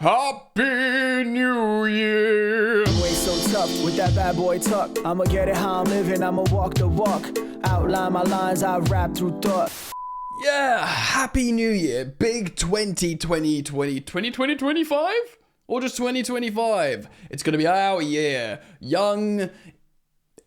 Happy New Year! Way so tough with that bad boy tuck. I'ma get it how I'm living, I'ma walk the walk. Outline my lines, I rap through thought. Yeah, Happy New Year. Big 2025? Or just 2025? It's gonna be our year. Young,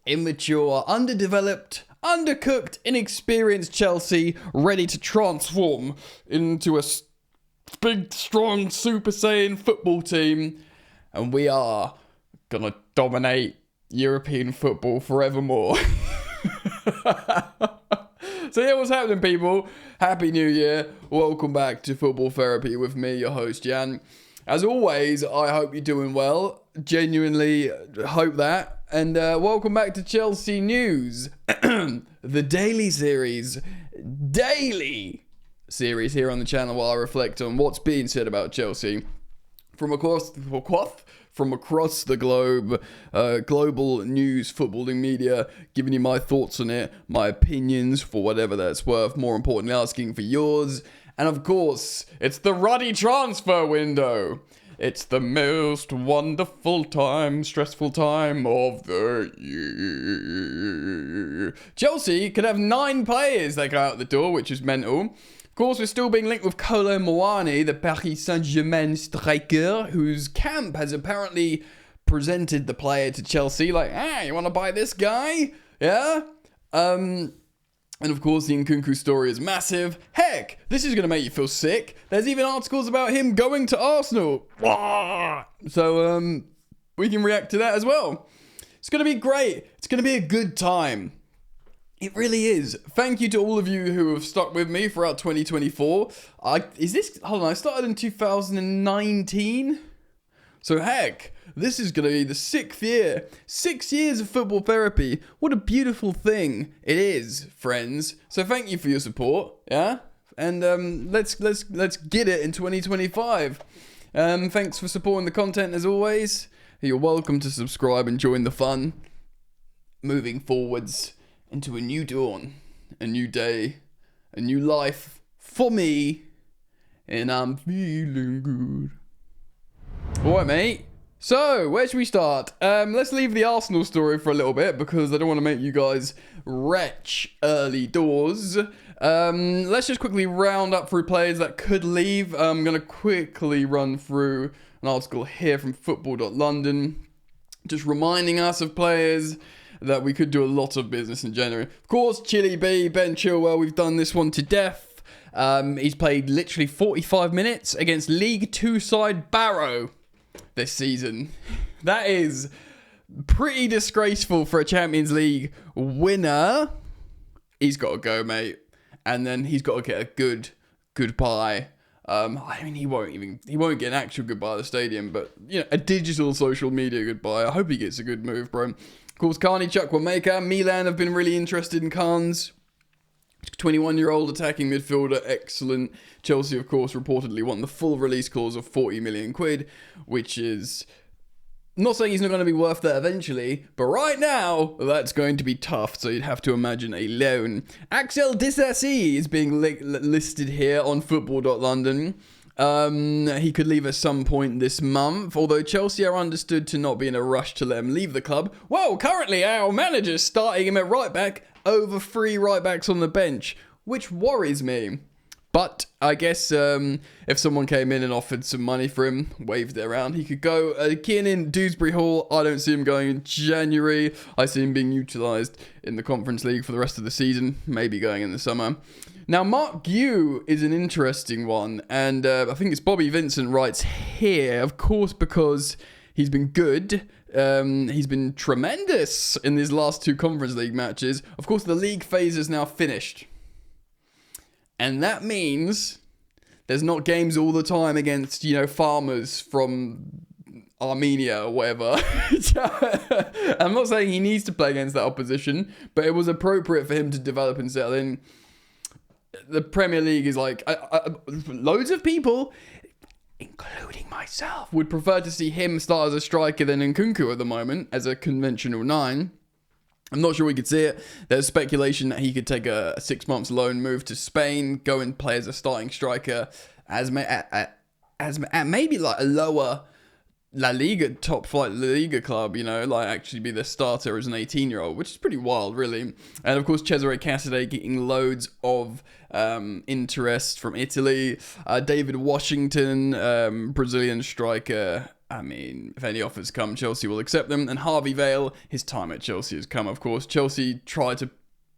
immature, underdeveloped, undercooked, inexperienced Chelsea ready to transform into a big, strong Super Saiyan football team. And we are gonna dominate European football forevermore. So yeah, what's happening, people? Happy New Year. Welcome back to Football Therapy with me, your host, Jan. As always, I hope you're doing well. Genuinely hope that. And welcome back to Chelsea News. The daily series here on the channel while I reflect on what's being said about Chelsea from across the globe, global news, footballing media, giving you my thoughts on it, my opinions for whatever that's worth, more importantly asking for yours. And of course, it's the ruddy transfer window. It's the most wonderful time, stressful time of the year. Chelsea could have 9 players that go out the door, which is mental. Of course, we're still being linked with Kolo Muani, the Paris Saint-Germain striker, whose camp has apparently presented the player to Chelsea, like, you want to buy this guy? Yeah? And of course, the Nkunku story is massive. Heck, this is going to make you feel sick. There's even articles about him going to Arsenal. So, we can react to that as well. It's going to be great. It's going to be a good time. It really is. Thank you to all of you who have stuck with me throughout 2024. I started in 2019. So heck, this is going to be the 6th year. 6 years of football therapy. What a beautiful thing it is, friends. So thank you for your support, yeah? And let's get it in 2025. Thanks for supporting the content as always. You're welcome to subscribe and join the fun. Moving forwards into a new dawn, a new day, a new life for me, and I'm feeling good. Alright, mate. So, where should we start? Let's leave the Arsenal story for a little bit, because I don't want to make you guys retch early doors. Let's just quickly round up through players that could leave. I'm going to quickly run through an article here from football.london, just reminding us of players that we could do a lot of business in January. Of course, Chile B, Ben Chilwell, we've done this one to death. He's played literally 45 minutes against League 2 side Barrow this season. That is pretty disgraceful for a Champions League winner. He's got to go, mate. And then he's got to get a goodbye. I mean, he won't get an actual goodbye at the stadium, but, you know, a digital social media goodbye. I hope he gets a good move, bro. Of course, Carney Chukwuemeka. Milan have been really interested in Carnes. 21-year-old attacking midfielder, excellent. Chelsea, of course, reportedly want the full release clause of 40 million quid, which is not saying he's not going to be worth that eventually, but right now, that's going to be tough, so you'd have to imagine a loan. Axel Disasi is being listed here on football.london. He could leave at some point this month, although Chelsea are understood to not be in a rush to let him leave the club. Well, currently our manager's starting him at right back over 3 right backs on the bench, which worries me. But I guess if someone came in and offered some money for him, waved it around, he could go. Kiernan Dewsbury Hall, I don't see him going in January. I see him being utilised in the Conference League for the rest of the season, maybe going in the summer. Now, Mark Gue is an interesting one, and I think it's Bobby Vincent writes here, of course, because he's been good. He's been tremendous in these last 2 Conference League matches. Of course, the league phase is now finished. And that means there's not games all the time against, you know, farmers from Armenia or whatever. I'm not saying he needs to play against that opposition, but it was appropriate for him to develop and settle in. The Premier League is like, loads of people, including myself, would prefer to see him start as a striker than Nkunku at the moment, as a conventional 9. I'm not sure we could see it. There's speculation that he could take a 6 months loan move to Spain, go and play as a starting striker, as as at maybe like a lower La Liga, top flight La Liga club, you know, like actually be the starter as an 18-year-old, which is pretty wild, really. And of course, Cesare Casadei getting loads of interest from Italy. David Washington, Brazilian striker. I mean, if any offers come, Chelsea will accept them. And Harvey Vale, his time at Chelsea has come, of course. Chelsea tried to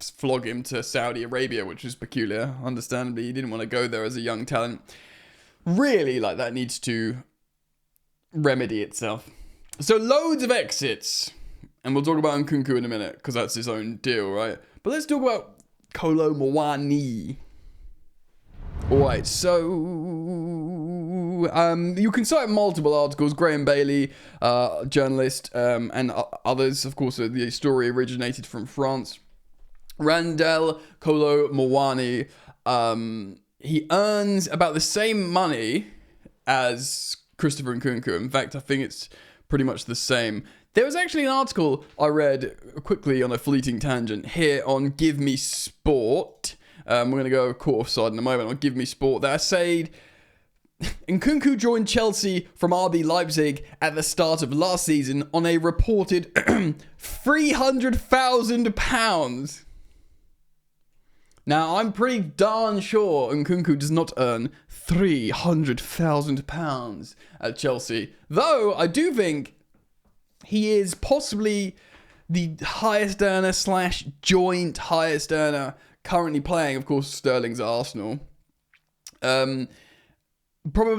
flog him to Saudi Arabia, which was peculiar. Understandably, he didn't want to go there as a young talent. Really, like, that needs to remedy itself. So loads of exits, and we'll talk about Nkunku in a minute because that's his own deal, right? But let's talk about Kolo Muani. Alright, so you can cite multiple articles. Graham Bailey, journalist, and others. Of course, the story originated from France. Randell Kolo Muani, he earns about the same money as Christopher Nkunku. In fact, I think it's pretty much the same. There was actually an article I read quickly on a fleeting tangent here on Give Me Sport. We're going to go courtside in a moment on Give Me Sport. That said, Nkunku joined Chelsea from RB Leipzig at the start of last season on a reported £300,000. Now, I'm pretty darn sure Nkunku does not earn £300,000 at Chelsea. Though, I do think he is possibly the highest earner / joint highest earner currently playing. Of course, Sterling's at Arsenal. Probably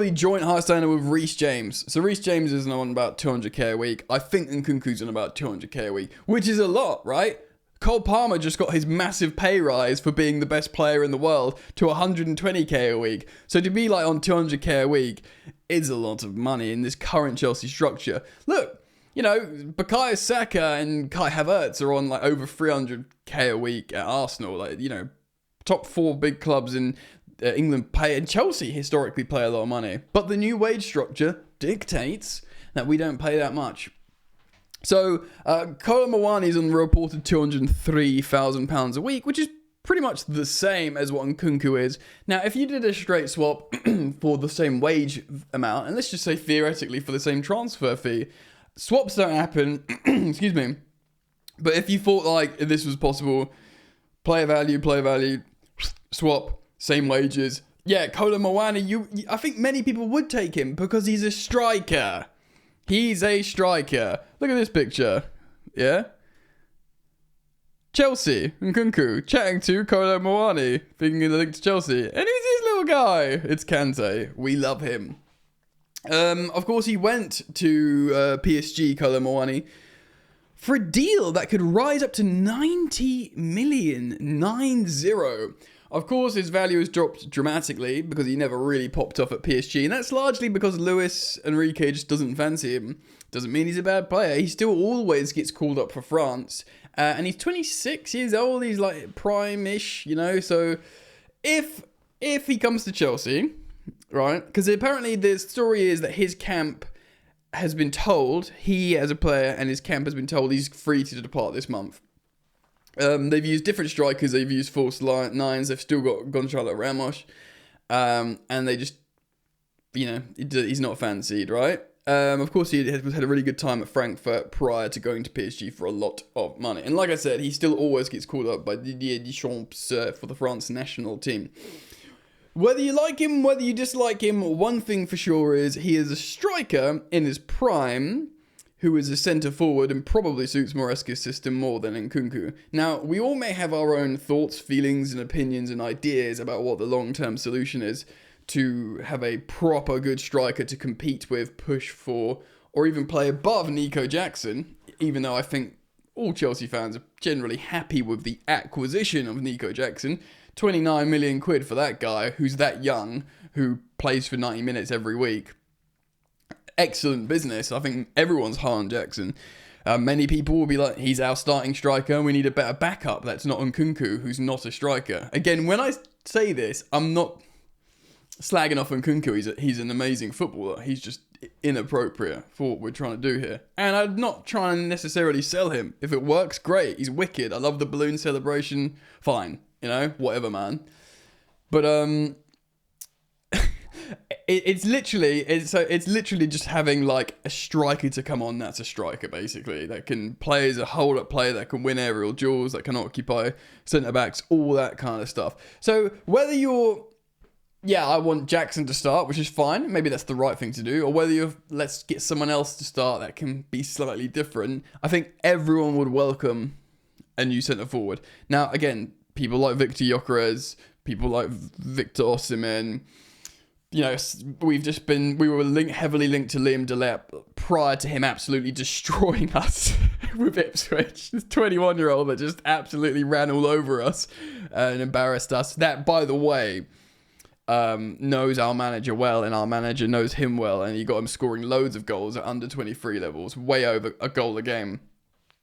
joint highest earner with Reece James. So Reece James is on about 200k a week. I think Nkunku's on about 200k a week, which is a lot, right? Cole Palmer just got his massive pay rise for being the best player in the world to 120k a week. So to be like on 200k a week is a lot of money in this current Chelsea structure. Look, you know, Bukayo Saka and Kai Havertz are on like over 300k a week at Arsenal. Like, you know, top 4 big clubs in England pay, and Chelsea historically pay a lot of money. But the new wage structure dictates that we don't pay that much. So, Kolo Muani is on the reported £203,000 a week, which is pretty much the same as what Nkunku is. Now, if you did a straight swap for the same wage amount, and let's just say theoretically for the same transfer fee, swaps don't happen, excuse me, but if you thought like this was possible, player value, swap, same wages, yeah, Kolo Muani, I think many people would take him because he's a striker. He's a striker. Look at this picture. Yeah? Chelsea, Nkunku, chatting to Kolo Muani, thinking of the link to Chelsea. And who's this little guy? It's Kante. We love him. Of course, he went to PSG, Kolo Muani, for a deal that could rise up to 90 million. 90. Of course, his value has dropped dramatically because he never really popped off at PSG. And that's largely because Luis Enrique just doesn't fancy him. Doesn't mean he's a bad player. He still always gets called up for France. And he's 26 years old. He's like prime-ish, you know. So if he comes to Chelsea, right? Because apparently the story is that his camp has been told, he as a player and his camp has been told he's free to depart this month. They've used different strikers. They've used false nines. They've still got Gonzalo Ramos. And they just, you know, he's not fancied, right? Of course, he had a really good time at Frankfurt prior to going to PSG for a lot of money. And like I said, he still always gets called up by Didier Deschamps for the France national team. Whether you like him, whether you dislike him, one thing for sure is he is a striker in his prime who is a centre forward and probably suits Maresca's system more than Nkunku. Now, we all may have our own thoughts, feelings and opinions and ideas about what the long-term solution is to have a proper good striker to compete with, push for, or even play above Nico Jackson, even though I think all Chelsea fans are generally happy with the acquisition of Nico Jackson. 29 million quid for that guy who's that young, who plays for 90 minutes every week. Excellent business. I think everyone's high on Jackson. Many people will be like, he's our starting striker and we need a better backup. That's not Nkunku, who's not a striker. Again, when I say this, I'm not slagging off Nkunku. He's an amazing footballer. He's just inappropriate for what we're trying to do here. And I'm not trying to necessarily sell him. If it works, great. He's wicked. I love the balloon celebration. Fine. You know, whatever, man. But it's literally just having like a striker to come on. That's a striker basically that can play as a hold-up player, that can win aerial duels, that can occupy centre backs, all that kind of stuff. So whether you're I want Jackson to start, which is fine. Maybe that's the right thing to do. Or whether let's get someone else to start that can be slightly different. I think everyone would welcome a new centre forward. Now, again, people like Victor Gyökeres, people like Victor Osimhen. You know, we were heavily linked to Liam Delap prior to him absolutely destroying us with Ipswich. This 21-year-old that just absolutely ran all over us and embarrassed us. That, by the way, knows our manager well, and our manager knows him well, and he got him scoring loads of goals at under 23 levels, way over a goal a game,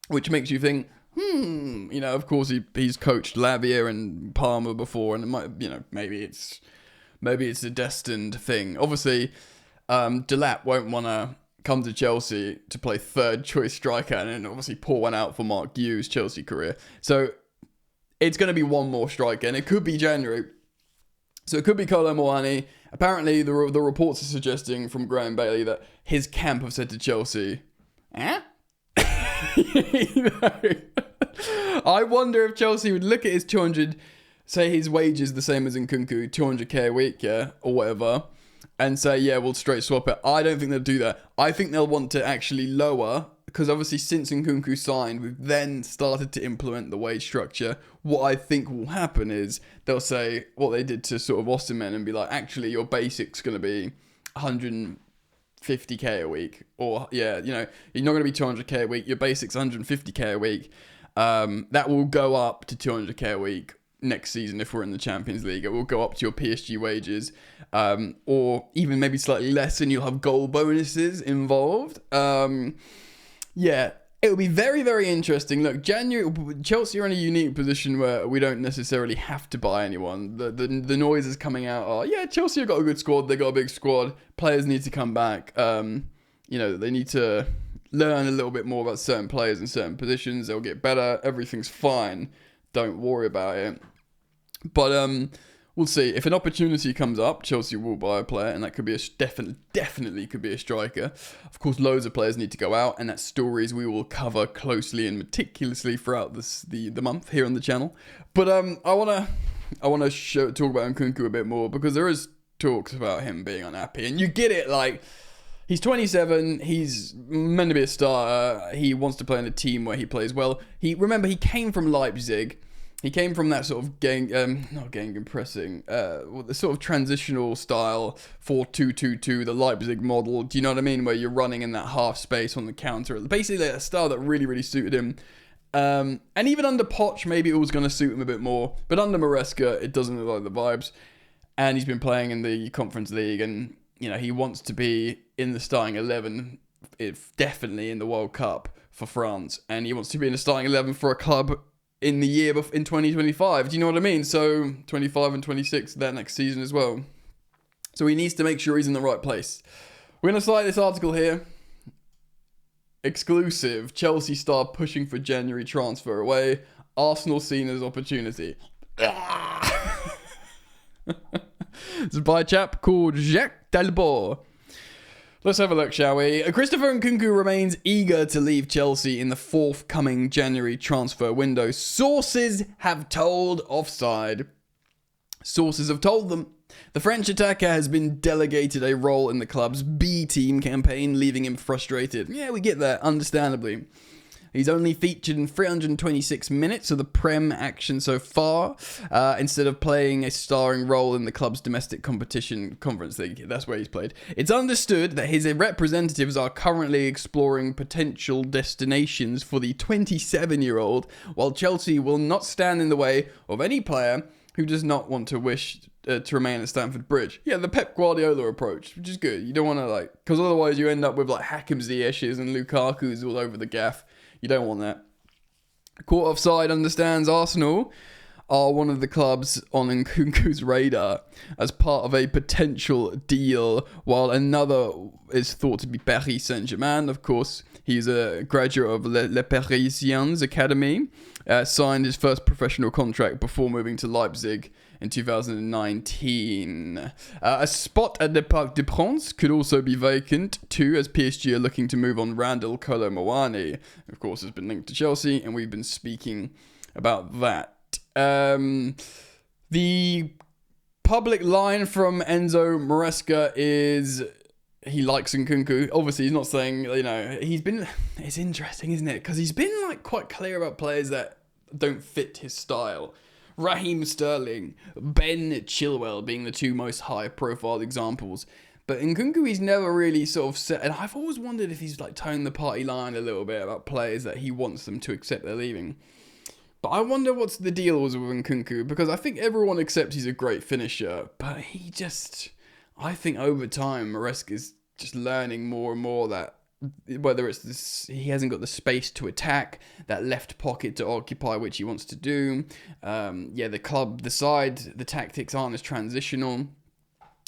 which makes you think, you know, of course he's coached Lavia and Palmer before, and it might, you know, maybe it's a destined thing. Obviously, Delap won't want to come to Chelsea to play third choice striker and then obviously pour one out for Mark Hughes' Chelsea career. So it's going to be one more striker, and it could be January. So it could be Kolo Muani. Apparently, the reports are suggesting from Graham Bailey that his camp have said to Chelsea, you know, I wonder if Chelsea would look at his 200, say his wage is the same as Nkunku, 200k a week, or whatever, and say, we'll straight swap it. I don't think they'll do that. I think they'll want to actually lower, because obviously since Nkunku signed, we've then started to implement the wage structure. What I think will happen is they'll say what they did to sort of Osimhen and be like, actually, your basic's going to be 150k a week. Or, you know, you're not going to be 200k a week. Your basic's 150k a week. That will go up to 200k a week next season if we're in the Champions League. It will go up to your PSG wages, or even maybe slightly less, and you'll have goal bonuses involved. It will be very, very interesting. Look, January, Chelsea are in a unique position where we don't necessarily have to buy anyone. The noises coming out are, Chelsea have got a good squad. They got a big squad. Players need to come back. You know, they need to learn a little bit more about certain players in certain positions. They'll get better. Everything's fine. Don't worry about it. But we'll see. If an opportunity comes up, Chelsea will buy a player, and that could be definitely could be a striker. Of course, loads of players need to go out, and that's stories we will cover closely and meticulously throughout the month here on the channel. But I wanna talk about Nkunku a bit more, because there is talks about him being unhappy, and you get it. Like, he's 27. He's meant to be a starter. He wants to play in a team where he plays well. Remember, he came from Leipzig. He came from that sort of the sort of transitional style 4-2-2-2, the Leipzig model. Do you know what I mean? Where you're running in that half space on the counter. Basically, a style that really, really suited him. And even under Poch, maybe it was going to suit him a bit more. But under Maresca, it doesn't look like the vibes. And he's been playing in the Conference League, and you know he wants to be in the starting 11, definitely in the World Cup for France, and he wants to be in the starting 11 for a club in the year in 2025. Do you know what I mean? So 25 and 26 that next season as well. So he needs to make sure he's in the right place. We're going to cite this article here. Exclusive. Chelsea star pushing for January transfer away. Arsenal seen as opportunity. It's by a chap called Jacques Dalbor. Let's have a look, shall we? Christopher Nkunku remains eager to leave Chelsea in the forthcoming January transfer window. Sources have told Offside. Sources have told them. The French attacker has been delegated a role in the club's B team campaign, leaving him frustrated. Yeah, we get that, understandably. He's only featured in 326 minutes of the Prem action so far, instead of playing a starring role in the club's domestic competition Conference League. That's where he's played. It's understood that his representatives are currently exploring potential destinations for the 27-year-old, while Chelsea will not stand in the way of any player who does not want to remain at Stamford Bridge. Yeah, the Pep Guardiola approach, which is good. You don't want to, because otherwise you end up with Hakim Ziyech's and Lukaku's all over the gaff. You don't want that. Court Offside understands Arsenal are one of the clubs on Nkunku's radar as part of a potential deal, while another is thought to be Paris Saint-Germain. Of course, he's a graduate of Le Parisiens Academy, signed his first professional contract before moving to Leipzig in 2019. A spot at the Parc des Princes could also be vacant too, as PSG are looking to move on Randall Kolo Muani. Of course, has been linked to Chelsea, and we've been speaking about that. The public line from Enzo Maresca is he likes Nkunku. Obviously, he's not saying, it's interesting, isn't it? Because he's been quite clear about players that don't fit his style. Raheem Sterling, Ben Chilwell being the two most high-profile examples. But Nkunku, he's never really sort of said, and I've always wondered if he's towing the party line a little bit about players that he wants them to accept they're leaving. But I wonder what's the deal was with Nkunku, because I think everyone accepts he's a great finisher, but I think over time, Maresca is just learning more and more that whether it's this, he hasn't got the space to attack, that left pocket to occupy, which he wants to do. The club, the side, the tactics aren't as transitional.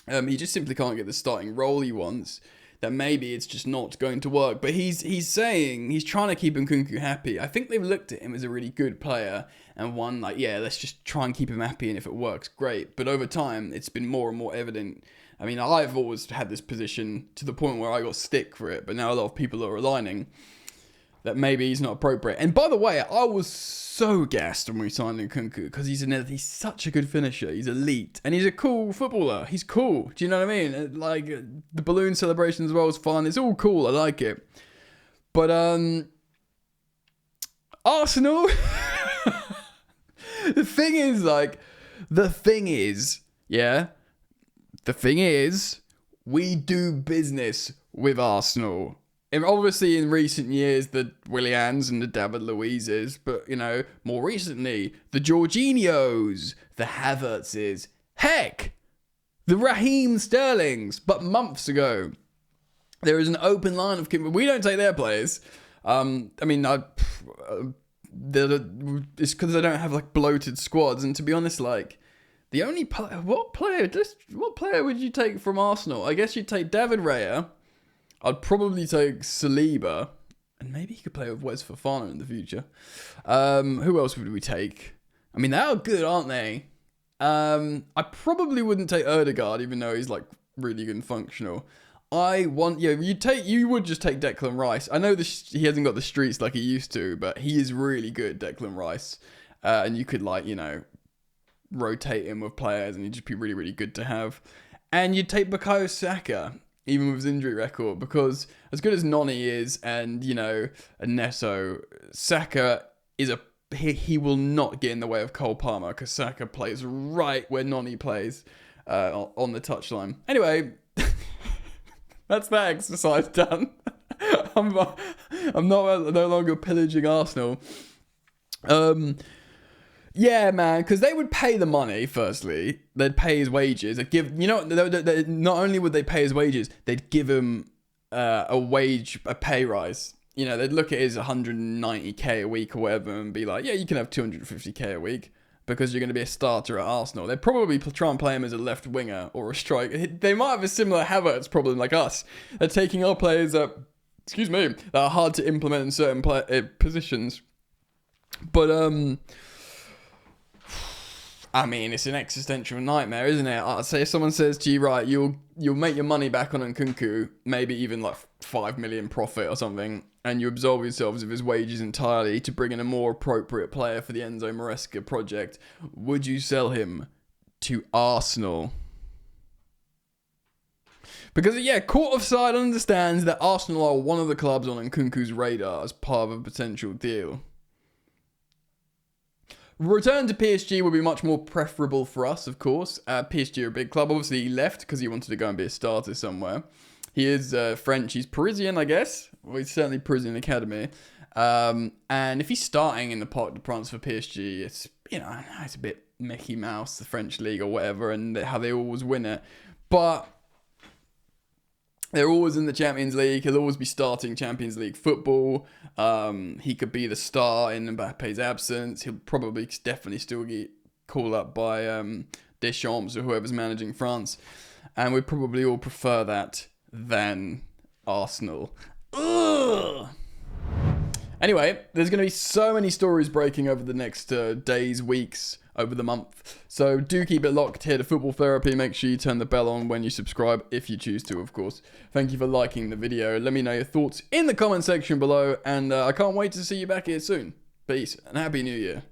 He just simply can't get the starting role he wants. That maybe it's just not going to work. But he's saying he's trying to keep Nkunku happy. I think they've looked at him as a really good player and one let's just try and keep him happy, and if it works, great. But over time, it's been more and more evident. I mean, I've always had this position to the point where I got stick for it, but now a lot of people are aligning that maybe he's not appropriate. And by the way, I was so gassed when we signed Nkunku because he's such a good finisher. He's elite, and he's a cool footballer. He's cool. Do you know what I mean? The balloon celebration as well is fun. It's all cool. I like it. But Arsenal. The thing is, we do business with Arsenal. And obviously, in recent years, the Willians and the David Luizes, but, more recently, the Jorginhos, the Havertzes, heck, the Raheem Sterlings. But months ago, there is an open line of... We don't take their players. It's because they don't have, bloated squads. And to be honest, the only what player would you take from Arsenal? I guess you'd take David Raya. I'd probably take Saliba, and maybe he could play with Wes Fofana in the future. Who else would we take? I mean, they are good, aren't they? I probably wouldn't take Ødegaard, even though he's really good and functional. You would just take Declan Rice. I know he hasn't got the streets like he used to, but he is really good, Declan Rice. And you could rotate him with players, and he'd just be really, really good to have. And you'd take Bukayo Saka, even with his injury record, because as good as Noni is, and Neto, Saka is he will not get in the way of Cole Palmer, because Saka plays right where Noni plays on the touchline. Anyway, that's that exercise done. I'm no longer pillaging Arsenal. Yeah, man, because they would pay the money, firstly. They'd pay his wages. They'd give, not only would they pay his wages, they'd give him a pay rise. They'd look at his 190k a week or whatever and be like, yeah, you can have 250k a week because you're going to be a starter at Arsenal. They'd probably try and play him as a left winger or a striker. They might have a similar Havertz problem like us. They're taking our players that are hard to implement in certain positions. But, I mean, it's an existential nightmare, isn't it? I'd say if someone says to you, right, you'll make your money back on Nkunku, maybe even 5 million profit or something, and you absolve yourselves of his wages entirely to bring in a more appropriate player for the Enzo Maresca project, would you sell him to Arsenal? Because, Court of Side understands that Arsenal are one of the clubs on Nkunku's radar as part of a potential deal. Return to PSG would be much more preferable for us, of course. PSG are a big club. Obviously, he left because he wanted to go and be a starter somewhere. He is French. He's Parisian, I guess. Well, he's certainly Parisian academy. And if he's starting in the Parc des Princes for PSG, it's it's a bit Mickey Mouse, the French league or whatever, and how they always win it. But they're always in the Champions League. He'll always be starting Champions League football. He could be the star in Mbappe's absence. He'll definitely still get called up by Deschamps or whoever's managing France. And we'd probably all prefer that than Arsenal. Ugh! Anyway, there's going to be so many stories breaking over the next days, weeks, over the month. So do keep it locked here to Football Therapy. Make sure you turn the bell on when you subscribe, if you choose to, of course. Thank you for liking the video. Let me know your thoughts in the comment section below. And I can't wait to see you back here soon. Peace and Happy New Year.